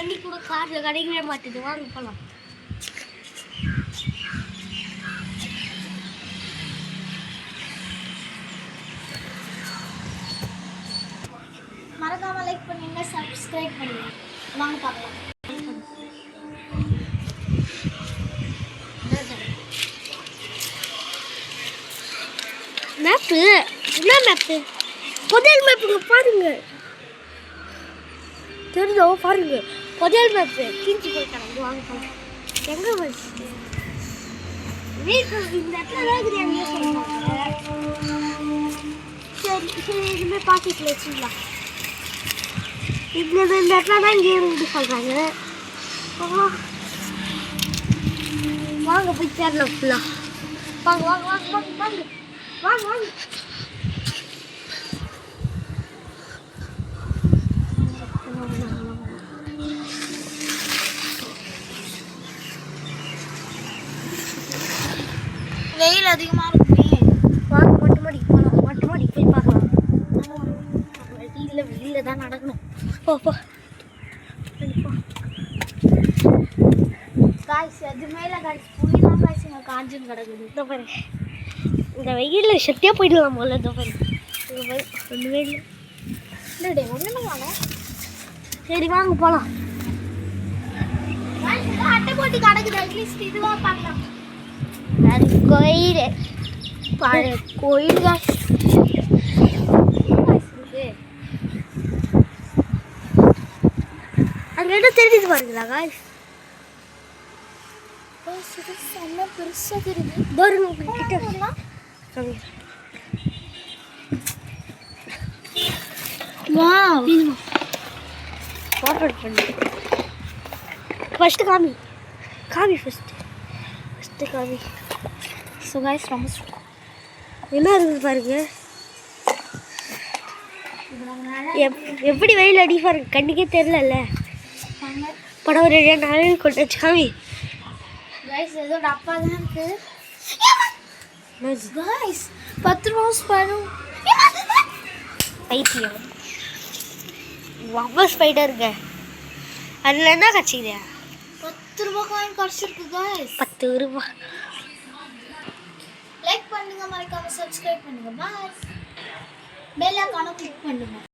தண்ணி கூட காரில் கிடைக்கவே மாட்டேது. வாங்க போகலாம். மறக்காம லைக் பண்ணுங்க, சப்ஸ்கிரைப் பண்ணுங்க. வாங்க பார்க்கலாம். மேப்பு என்ன மேப்பு? புதையல் மேப்புங்க பாருங்க. தெரிஞ்சோ பாருங்க, புதையல் மேப்பு கிஞ்சி போயிட்டாங்க. வாங்க போகலாம். எங்கே வச்சு வீட்டு இந்த இடத்துல தான் இருக்குது. எங்கேயோ சொல்லுவாங்க. சரி சரி, இனிமேல் பாக்கெட்டில் வச்சுக்கலாம். இந்த இடத்துல தான் இங்கே இருந்து சொல்கிறாங்க. வாங்க போய் சேரலாம் ஃபுல்லாக. வாங்க வாங்க வாங்க வாங்க வாங்க வாங்க வாங்க. வெயில் அதிகமாக இருக்குமே. வாங்க மொட்டை மாடிக்கு போகலாம். மொட்டை மாடிக்கு போய் பார்க்கலாம். வெளியில் தான் நடக்கணும். போ போ காய்ச்சி அது மேலே காய்ச்சி புளியெல்லாம் காய்ச்சிங்க காஞ்சின்னு கிடக்குது. இந்த பாரு, இந்த வெயிலில் சத்தியாக போயிடலாம் போல. இந்த பாரு இங்கே போய் ஒன்றுமே இல்லை. இல்லைடே ஒன்றுமே காணும். சரி வாங்க போகலாம். அட்டை போட்டி கிடக்குது. அட்லீஸ்ட் இதுவாக பார்க்கலாம். அது கோயில் பாரு, கோயில் காசு இருக்கு. அங்கே இடம் தெரியுது பாருங்களா காய்ஸ். செம்ம பெருசாக தெரியுது. பாருங்க கிட்ட ஃபோட்டோ பண்ணு. ஃபஸ்ட்டு காமி காமி ஃபஸ்ட்டு காமி. ஸோ காய்ஸ் ரொம்ப என்ன இருக்குது பாருங்க. எப்படி வெயில் அடி பாருங்க, கண்ணுக்கே தெரிலல்ல. படம் ஒரு நாள் கொண்டு சாமி. गाइस ஏதோ டப்பா தான் இருக்கு. गाइस 10 ரூபாய் ஸ்பைடர். பைத்தியம். வாபஸ் ஸ்பைடர்ங்க. அதுல என்ன கட்சிங்க? 10 ரூபாய் காயின் கட்சிருக்கு गाइस. 10 ரூபாய். லைக் பண்ணுங்க, மறக்காம சப்ஸ்கிரைப் பண்ணுங்க. பை. பெல் ஐகானை கிளிக் பண்ணுங்க.